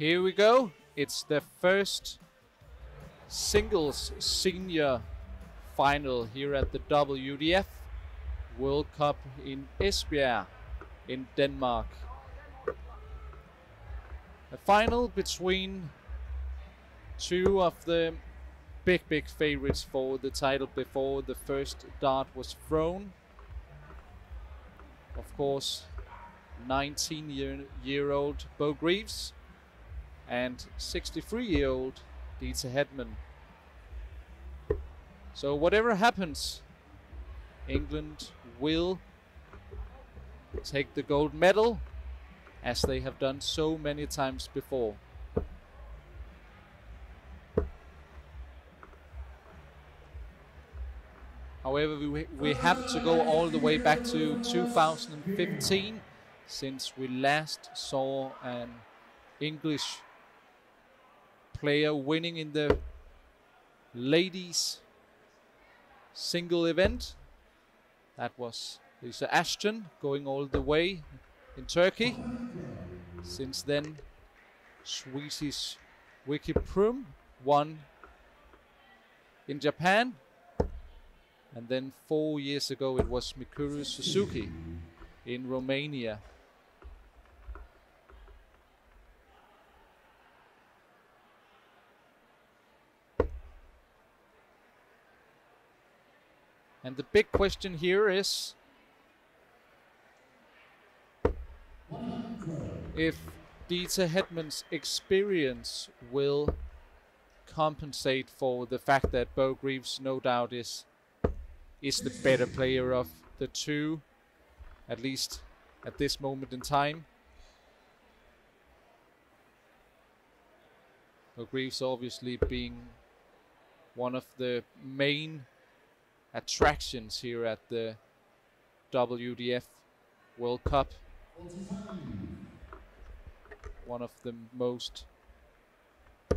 Here we go. It's the first singles senior final here at the WDF World Cup in Esbjerg in Denmark. A final between two of the big favorites for the title before the first dart was thrown. Of course, 19-year-old Beau Greaves and 63-year-old Deta Hedman. So whatever happens, England will take the gold medal, as they have done so many times before. However, we have to go all the way back to 2015, since we last saw an English player winning in the ladies single event. That was Lisa Ashton, going all the way in Turkey. Since then, Swedish Vicky Prum won in Japan. And then 4 years ago it was Mikuru Suzuki in Romania. And the big question here is if Deta Hedman's experience will compensate for the fact that Beau Greaves no doubt is the better player of the two, at least at this moment in time. Beau Greaves obviously being one of the main attractions here at the WDF World Cup. One of the most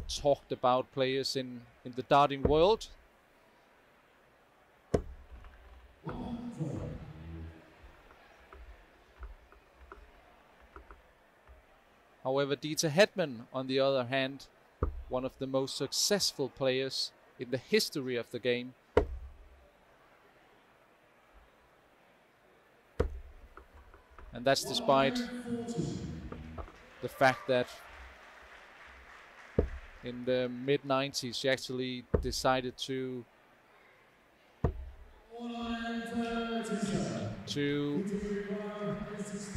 talked about players in the darting world. However, Deta Hedman, on the other hand, one of the most successful players in the history of the game. And that's despite the fact that in the mid-90s she actually decided to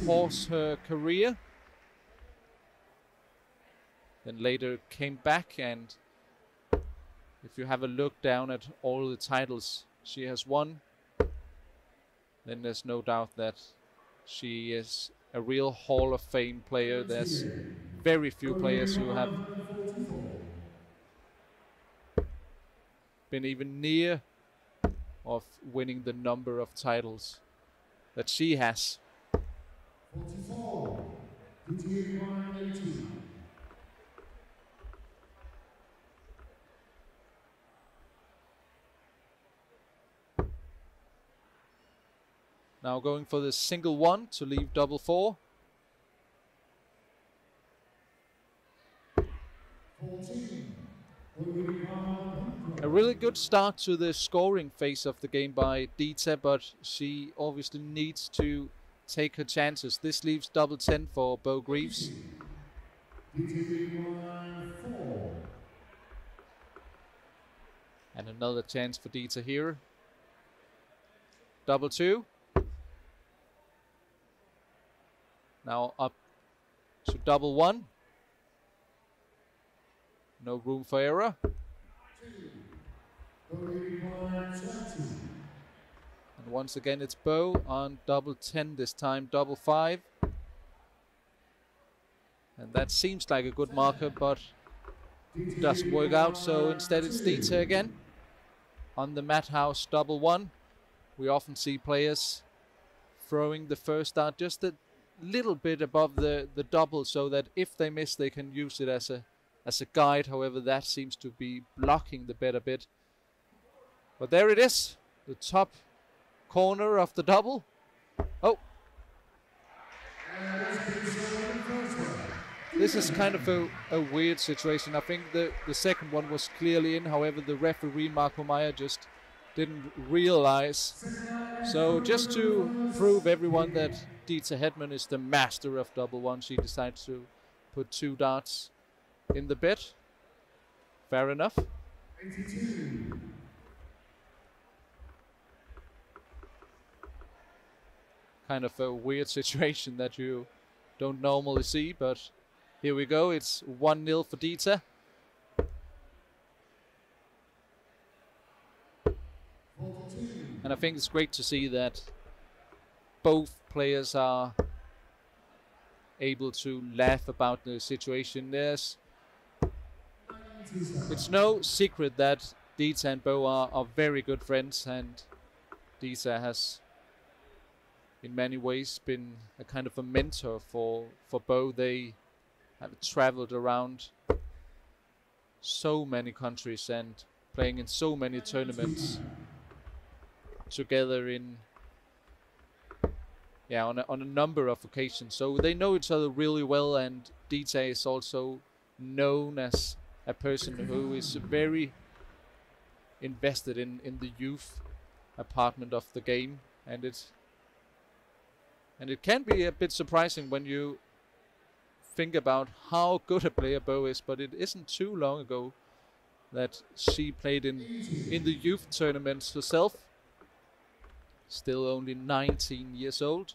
pause her career. Then later came back, and if you have a look down at all the titles she has won, then there's no doubt that she is a real Hall of Fame player. There's very few players who have been even near of winning the number of titles that she has. Now going for the single one to leave double four. A really good start to the scoring phase of the game by Deta, but she obviously needs to take her chances. This leaves double 10 for Beau Greaves. And another chance for Deta here. Double 2. Now up to double 1. No room for error. And once again it's Beau on double 10, this time double 5. And that seems like a good marker, but it doesn't work out, so instead it's Deta again. On the Madhouse double 1, we often see players throwing the first dart just a little bit above the double, so that if they miss they can use it as a guide. However, that seems to be blocking the bet a bit. But there it is, the top corner of the double. Oh, this is kind of a weird situation. I think the second one was clearly in. However, the referee, Marco Meyer, just didn't realize. So just to prove everyone that Deta Hedman is the master of double one, she decided to put 2 darts in the bed. Fair enough. 82. Kind of a weird situation that you don't normally see, but here we go. It's 1-0 for Deta. And I think it's great to see that both players are able to laugh about the situation. It's no secret that Deta and Beau are very good friends, and Deta has in many ways been a kind of a mentor for Beau. They have traveled around so many countries and playing in so many tournaments together on a number of occasions. So they know each other really well, and Deta is also known as a person who is very invested in the youth apartment of the game, and it can be a bit surprising when you think about how good a player Beau is, but it isn't too long ago that she played in the youth tournaments herself. Still only 19 years old.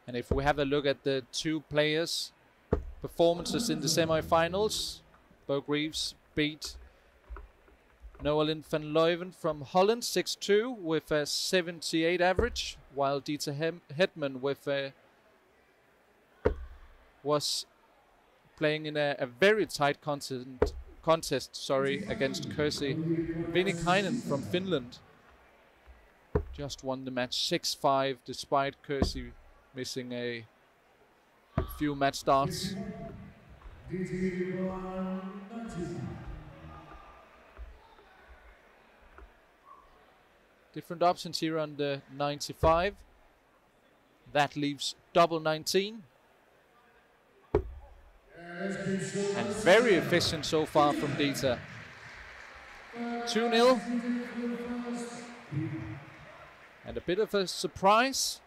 And if we have a look at the 2 players' performances in the semi-finals, Beau Greaves beat Noelin van Leuven from Holland 6-2 with a 78 average, while Deta Hedman was playing in a very tight contest against Kirsi Vinikainen from Finland. Just won the match 6-5 despite Kirsi missing a few match starts. Different options here on the 95. That leaves double 19. And very efficient so far from Deta. 2-0. And a bit of a surprise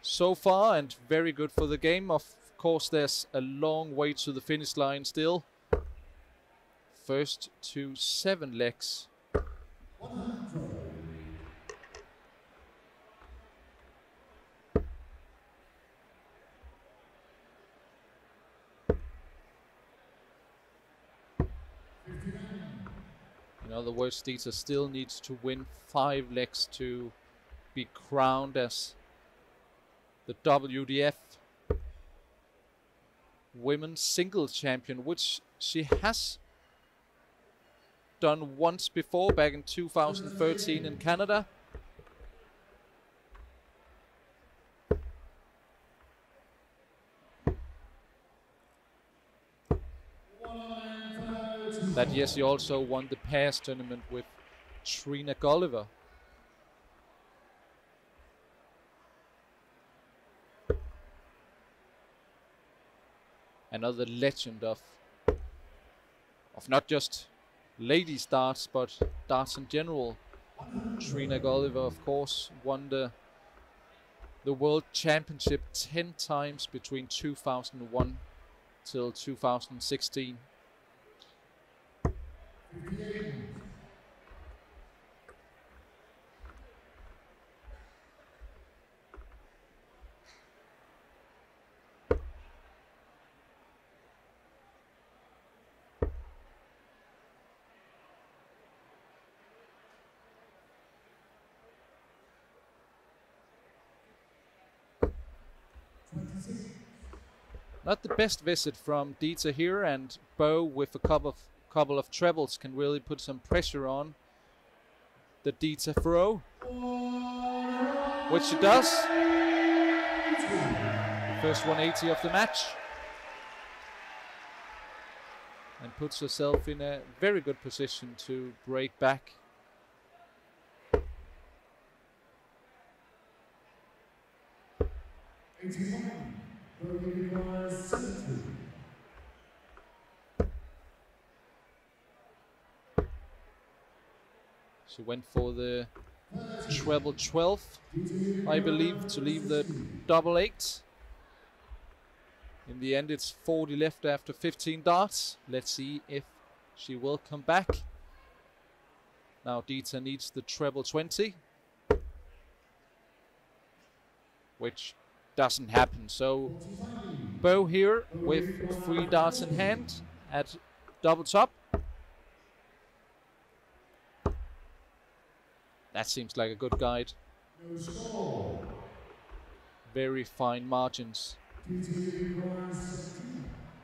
so far, and very good for the game. Of course, there's a long way to the finish line still. First to 7 legs. In other words, Deta still needs to win 5 legs to be crowned as the WDF Women's Singles Champion, which she has done once before, back in 2013 in Canada. That year she also won the pairs tournament with Trina Gulliver. Another legend of not just ladies darts, but darts in general. Trina Gulliver, of course, won the World Championship 10 times between 2001 till 2016. Not the best visit from Deta here, and Beau with a couple of trebles can really put some pressure on the Deta throw, which she does. The first 180 of the match, and puts herself in a very good position to break back. She went for the treble 12, I believe, to leave the double 8. In the end, it's 40 left after 15 darts. Let's see if she will come back. Now Deta needs the treble 20, which doesn't happen. So Beau here with 3 darts in hand at double top. That seems like a good guide. Very fine margins.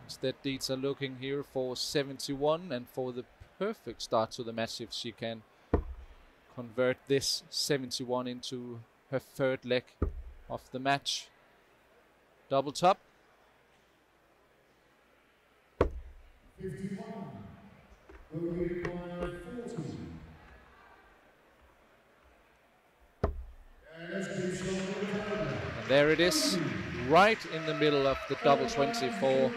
Instead, Deta looking here for 71 and for the perfect start to the match if she can convert this 71 into her third leg of the match. Double top. 51. And there it is, right in the middle of the double 20 for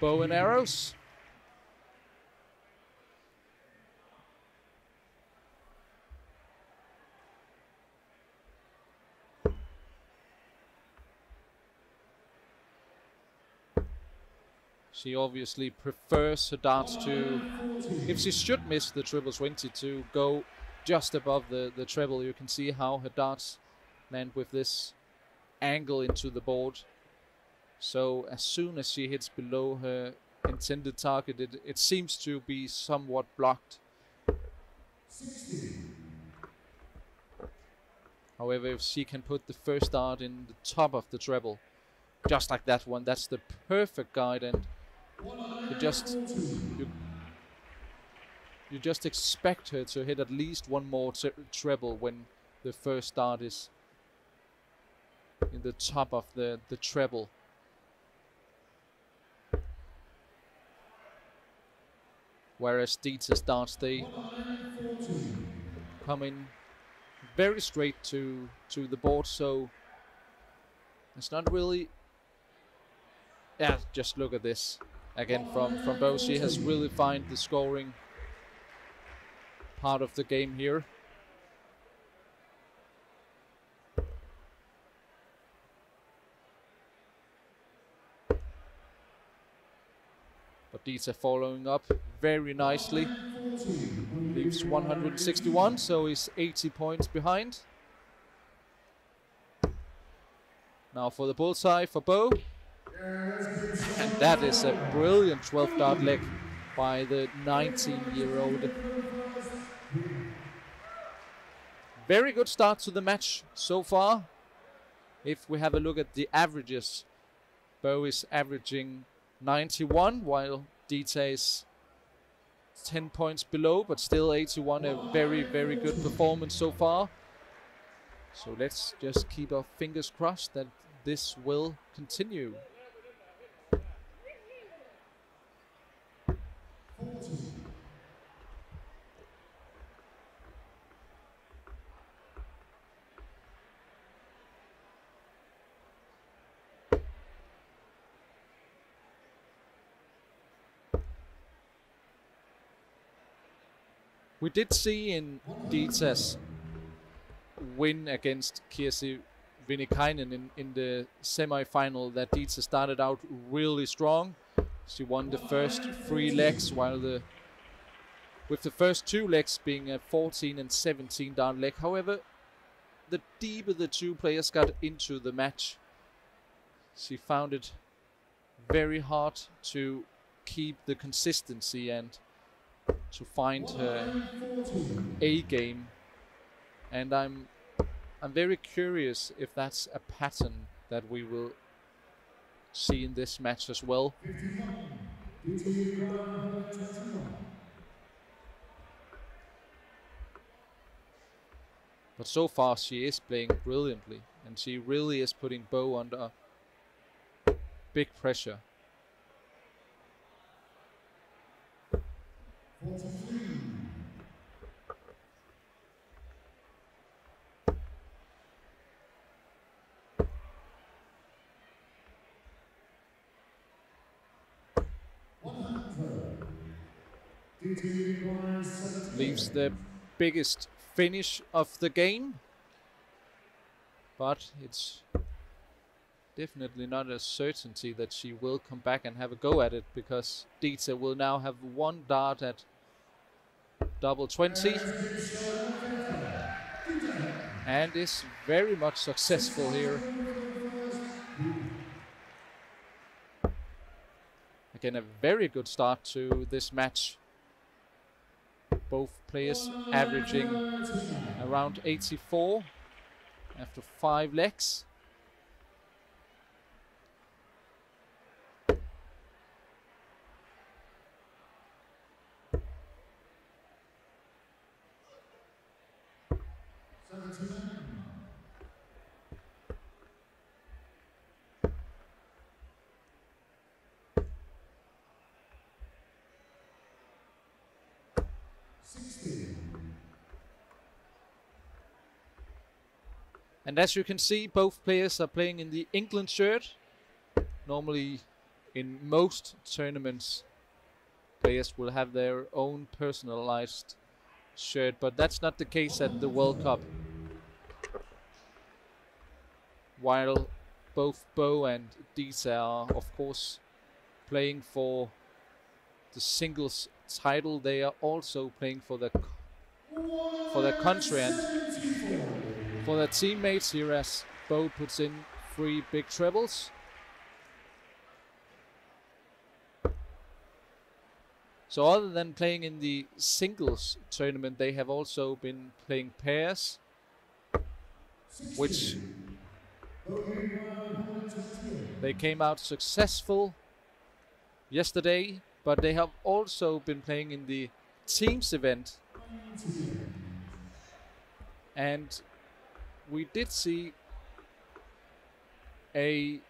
bow and arrows. She obviously prefers her darts to, if she should miss the triple 20, to go just above the treble. You can see how her darts land with this angle into the board. So as soon as she hits below her intended target, it seems to be somewhat blocked. 60. However, if she can put the first dart in the top of the treble, just like that one, that's the perfect guide, and you just expect her to hit at least one more treble when the first dart is in the top of the treble. Whereas Deta's darts, they come in very straight to the board, so it's not really. Yeah, just look at this again from Beau. She has really found the scoring part of the game here. But Deta following up very nicely. Leaves 161, so he's 80 points behind. Now for the bullseye for Beau. And that is a brilliant 12 dart leg by the 19-year-old. Very good start to the match so far. If we have a look at the averages, Beau is averaging 91, while Deta is 10 points below, but still 81. A very, very good performance so far. So let's just keep our fingers crossed that this will continue. We did see in Deta's win against Kirsi Vinikainen in the semi-final that Deta started out really strong. She won the first 3 legs, while with the first 2 legs being a 14 and 17 dart leg. However, the deeper the 2 players got into the match, she found it very hard to keep the consistency and to find her A game. And I'm very curious if that's a pattern that we will see in this match as well. 51. Deta Hedman, 21. But so far she is playing brilliantly, and she really is putting Beau under big pressure. 43. Leaves the biggest finish of the game, but it's definitely not a certainty that she will come back and have a go at it, because Deta will now have one dart at double 20 and is very much successful here. Again, a very good start to this match. Both players averaging around 84 after 5 legs. And as you can see, both players are playing in the England shirt. Normally, in most tournaments, players will have their own personalized shirt, but that's not the case at the World Cup. While both Beau and Deta are, of course, playing for the singles title, they are also playing for their country and for their teammates here, as Beau puts in 3 big trebles. So other than playing in the singles tournament, they have also been playing pairs, which they came out successful yesterday, but they have also been playing in the teams event. And we did see a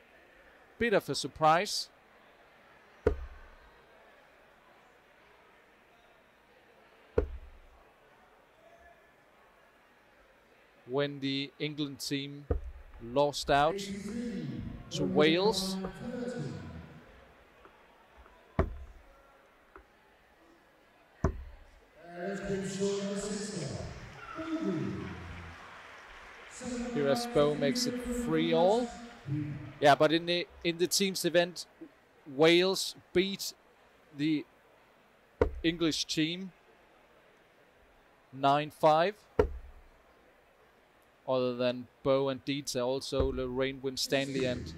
bit of a surprise when the England team lost out to Wales. Here as Beau makes it 3-all. Yeah, but in the teams event, Wales beat the English team 9-5. Other than Beau and Deta, also Lorraine Winstanley and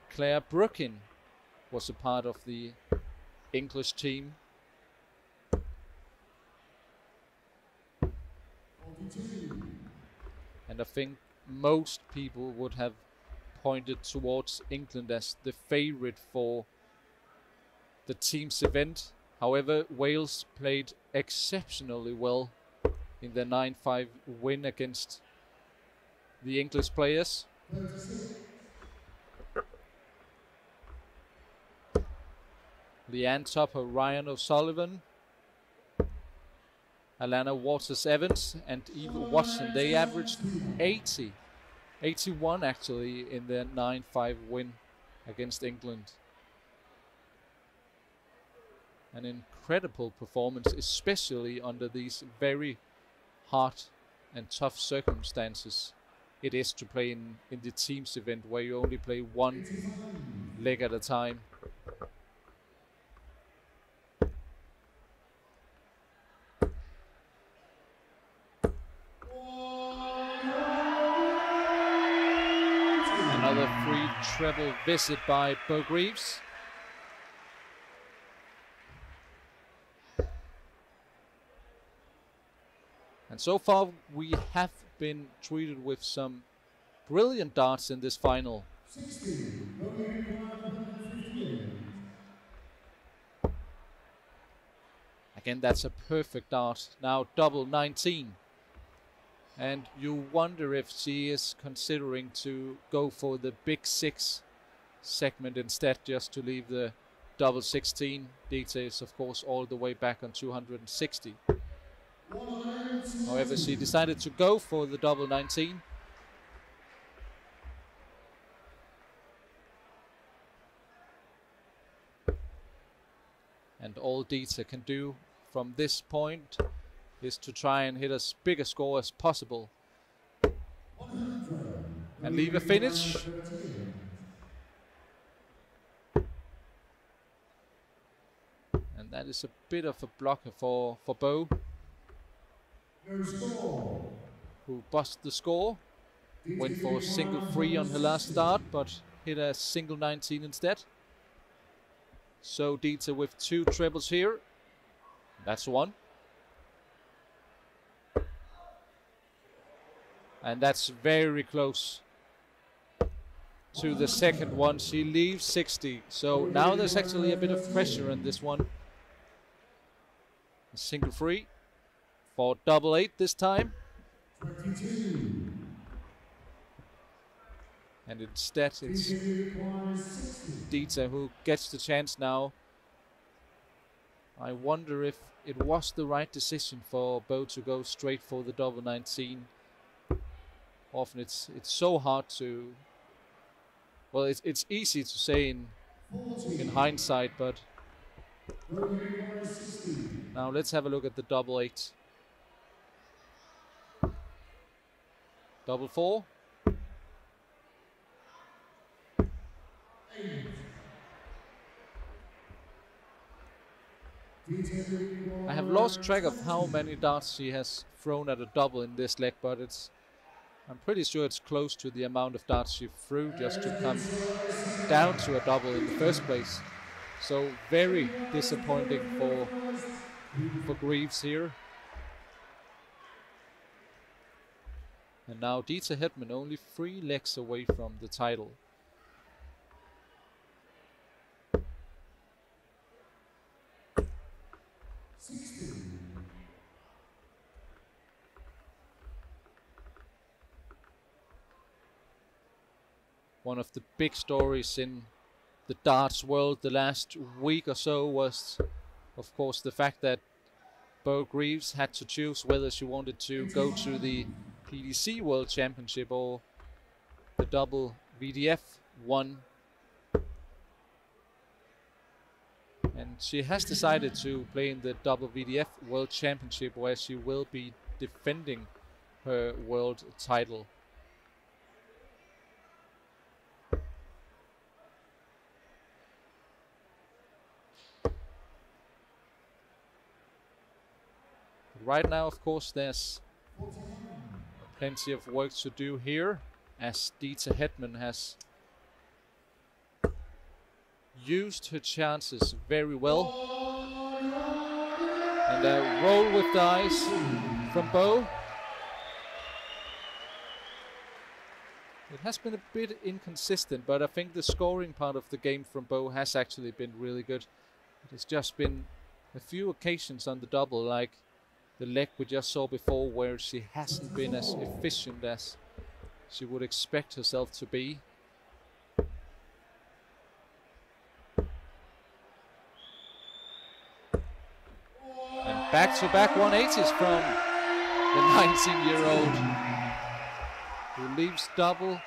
Claire Brookin was a part of the English team. And I think most people would have pointed towards England as the favorite for the team's event. However, Wales played exceptionally well in their 9-5 win against the English players. Leanne Tupper, Ryan O'Sullivan, Alana Waters-Evans and Eva Watson, they averaged 81 actually in their 9-5 win against England. An incredible performance, especially under these very hard and tough circumstances it is to play in the teams event, where you only play one leg at a time. Another free treble visit by Beau Greaves. And so far we have been treated with some brilliant darts in this final. 60, WDF 158. Again, that's a perfect dart. Now double 19. And you wonder if she is considering to go for the big 6 segment instead, just to leave the double 16. Deta is, of course, all the way back on 260. However, she decided to go for the double 19. And all Deta can do from this point is to try and hit as big a score as possible and leave a finish. And that is a bit of a blocker for Beau, who bust the score. Went for single 3 on her last start, but hit a single 19 instead. So Deta with 2 trebles here. That's 1. And that's very close to the second one. She leaves 60. So now there's actually a bit of pressure on this one. A single 3 for double 8 this time. 22. And instead it's Deta who gets the chance now. I wonder if it was the right decision for Beau to go straight for the double 19. Often it's so hard to, well, it's easy to say in hindsight, but now let's have a look at the double 8. Double 4. I have lost track of how many darts she has thrown at a double in this leg, but I'm pretty sure it's close to the amount of darts she threw just to come down to a double in the first place. So very disappointing for Greaves here. And now Deta Hedman only 3 legs away from the title. One of the big stories in the darts world the last week or so was, of course, the fact that Beau Greaves had to choose whether she wanted to go to the PDC World Championship or the WDF one. And she has decided to play in the WDF World Championship, where she will be defending her world title. Right now, of course, there's plenty of work to do here, as Deta Hedman has used her chances very well. And a roll with the eyes from Beau. It has been a bit inconsistent, but I think the scoring part of the game from Beau has actually been really good. It has just been a few occasions on the double, like the leg we just saw before, where she hasn't been as efficient as she would expect herself to be. And back-to-back 180s from the 19-year-old, who leaves double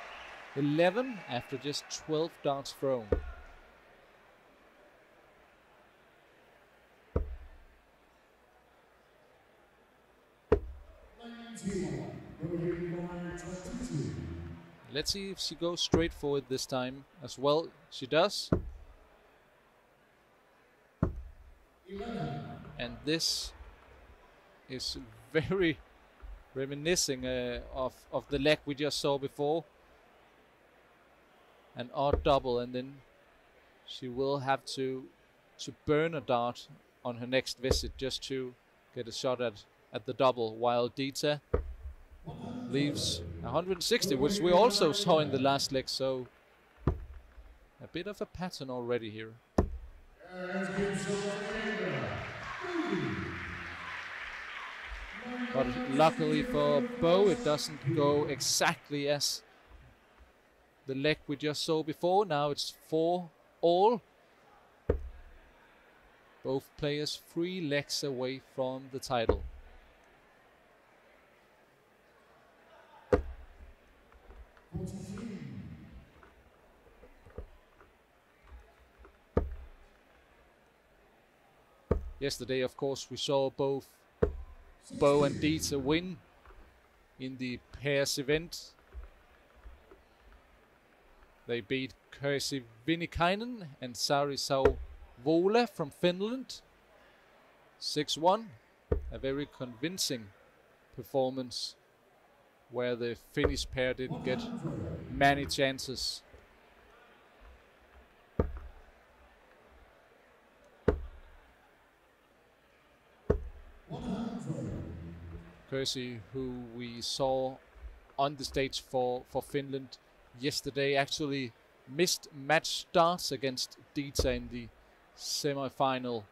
11 after just 12 darts thrown. Let's see if she goes straight for it this time as well. She does. 11. And this is very reminiscing of the leg we just saw before. An odd double, and then she will have to burn a dart on her next visit just to get a shot at the double, while Deta leaves 160, which we also saw in the last leg. So A bit of a pattern already here. But luckily for Beau, it doesn't go exactly as the leg we just saw before. Now it's 4-all. Both players 3 legs away from the title. Yesterday, of course, we saw both Beau and Deta win in the pairs event. They beat Kirsi Vinnikainen and Sari Sauvola from Finland 6-1. A very convincing performance where the Finnish pair didn't get many chances. Kirsi, who we saw on the stage for Finland yesterday, actually missed match starts against Deta in the semi-final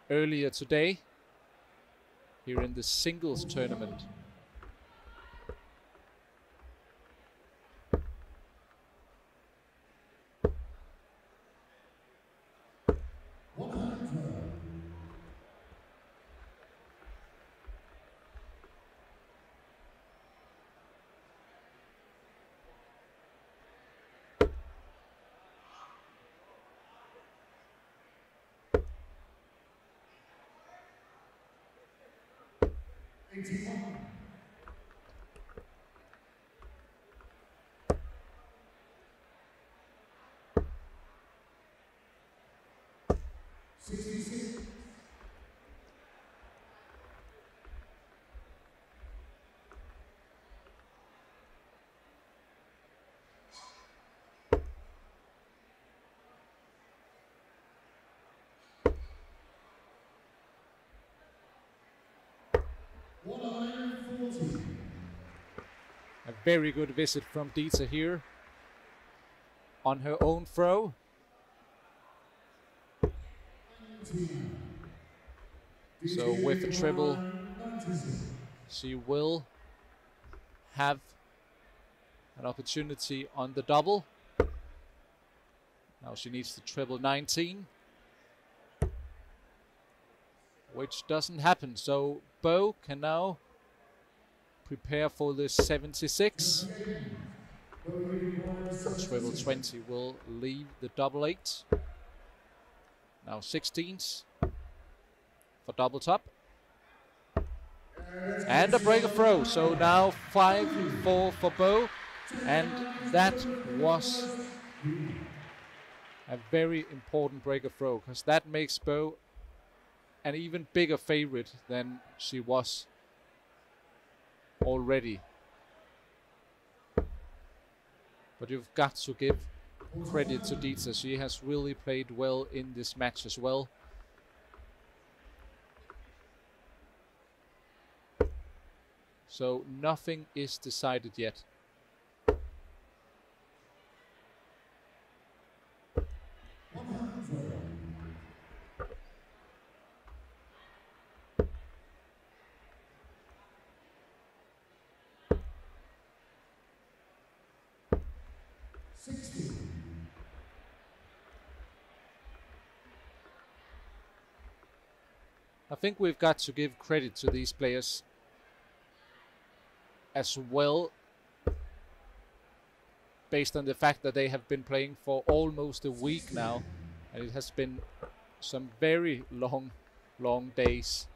earlier today here in the singles tournament. A very good visit from Deta here on her own throw. So with a treble, she will have an opportunity on the double. Now she needs the treble 19, which doesn't happen. So Beau can now prepare for the 76. Treble 20 will leave the double 8. Now 16s for double top. And a break of throw. So now 5-4 for Beau. And that was a very important break of throw, because that makes Beau an even bigger favorite than she was already. But you've got to give credit to Deta. She has really played well in this match as well. So nothing is decided yet. I think we've got to give credit to these players as well, based on the fact that they have been playing for almost a week now, and it has been some very long days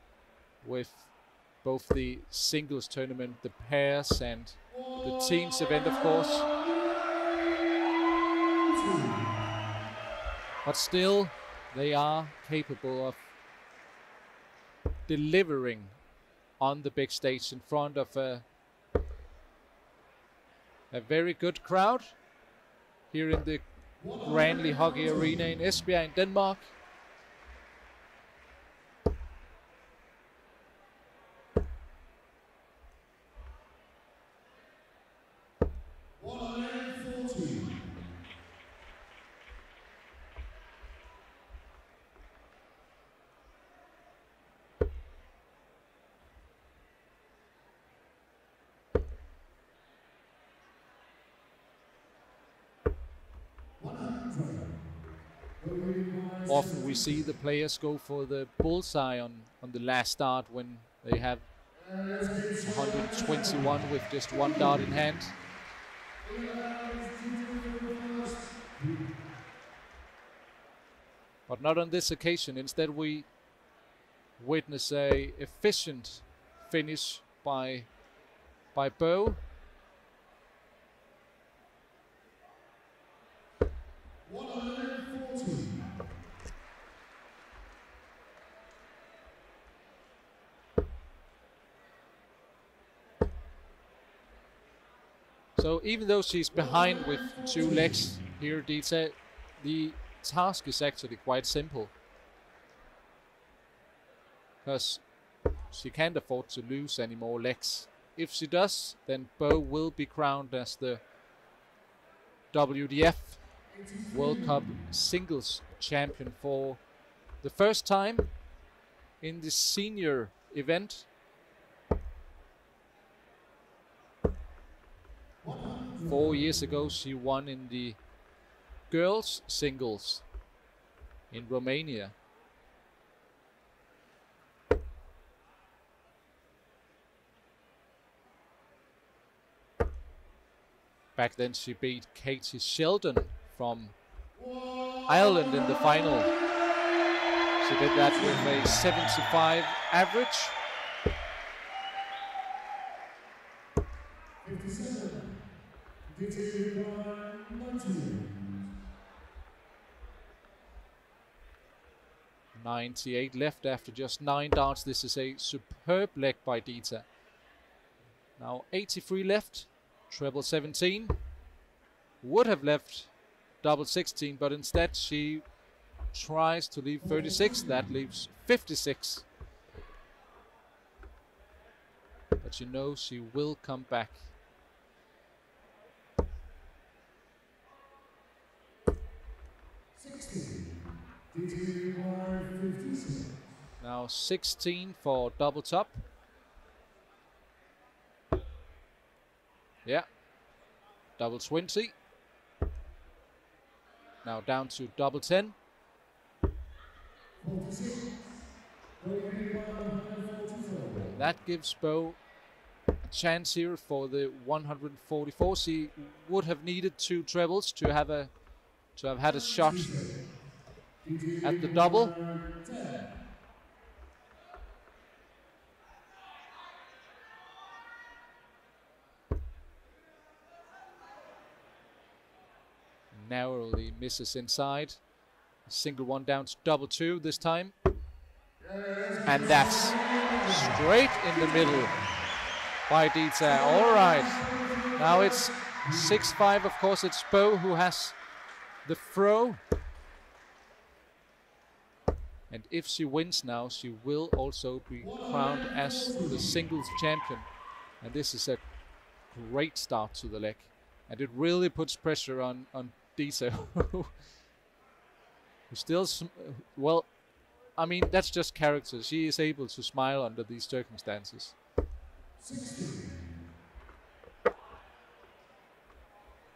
with both the singles tournament, the pairs, and the teams event, of course. But still, they are capable of delivering on the big stage in front of a very good crowd here in the Grandly Hockey Arena in Esbjerg, Denmark. Often we see the players go for the bullseye on the last start when they have 121 with just one dart in hand. But not on this occasion. Instead, we witness a efficient finish by Beau. So even though she's behind with 2 legs here, Deta, the task is actually quite simple, because she can't afford to lose any more legs. If she does, then Beau will be crowned as the WDF World Cup singles champion for the first time in the senior event. 4 years ago, she won in the girls singles in Romania. Back then, she beat Katie Sheldon from Ireland in the final. She did that with a 75 average. 98 left after just 9 darts. This is a superb leg by Deta. Now 83 left, treble 17. Would have left double 16, but instead she tries to leave 36. That leaves 56. But she knows she will come back. Now 16 for double top. Yeah, double 20. Now down to double 10. That gives Beau a chance here for the 144. She would have needed 2 trebles to have had a shot at the double. Narrowly misses inside. A single one down to double 2 this time. And that's straight in the middle by Deta. All right. Now it's 6-5. Of course, it's Beau who has the throw. And if she wins now, she will also be crowned as the singles champion. And this is a great start to the leg. And it really puts pressure on Deta, who still, well, I mean, that's just character. She is able to smile under these circumstances.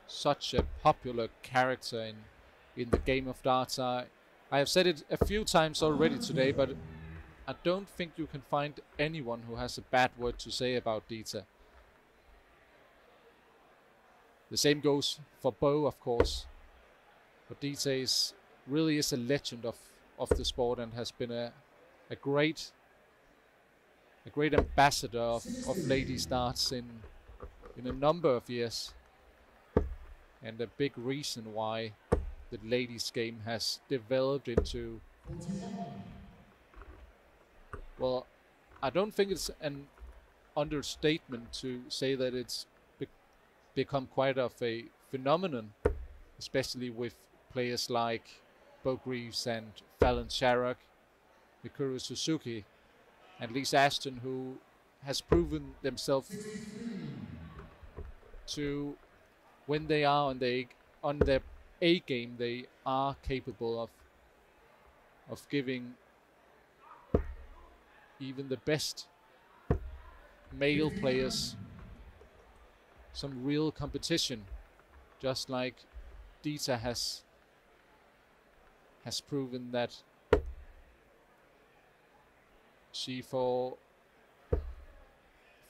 Such a popular character in the game of darts. I have said it a few times already today, but I don't think you can find anyone who has a bad word to say about Deta. The same goes for Beau, of course. But Deta really is a legend of the sport and has been a great ambassador of ladies darts in a number of years. And a big reason why the ladies game has developed into, well, I don't think it's an understatement to say that it's become quite of a phenomenon, especially with players like Beau Greaves and Fallon Sharrock, Mikuru Suzuki, and Lisa Ashton, who has proven themselves to, when they are on their A game, they are capable of giving even the best male players some real competition, just like Deta has has proven that she for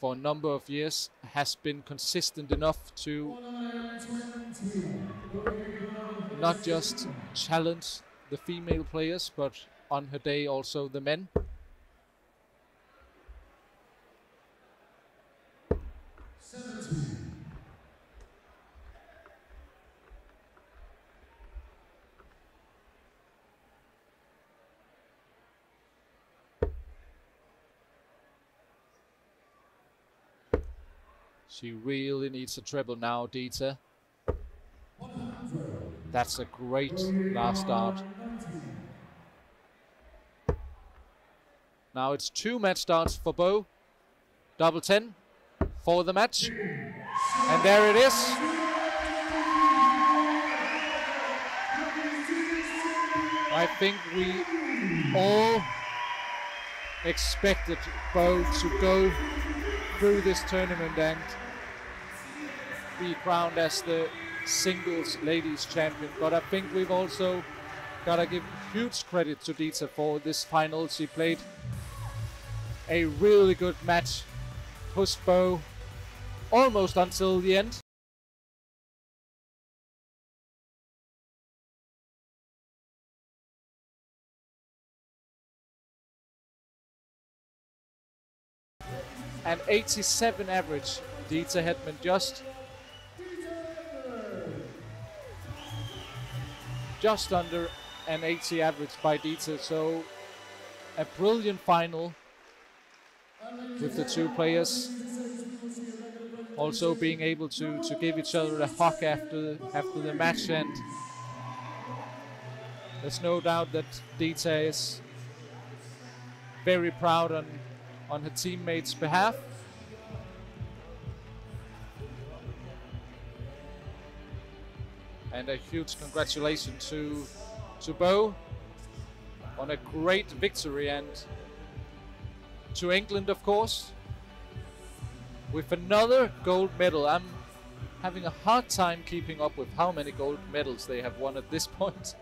a number of years has been consistent enough to not just challenge the female players, but on her day also the men. She really needs a treble now, Deta. That's a great last dart. Now it's 2 match darts for Beau. Double 10 for the match. And there it is. I think we all expected Beau to go through this tournament and be crowned as the singles ladies champion, but I think we've also got to give huge credit to Deta for this final. She played a really good match, pushed Beau almost until the end. An 87 average, Deta Hedman, just under an 80 average by Deta. So a brilliant final with the two players also being able to give each other a hug after the match, and there's no doubt that Deta is very proud on her teammates' behalf. And a huge congratulations to Beau on a great victory, and to England, of course, with another gold medal. I'm having a hard time keeping up with how many gold medals they have won at this point.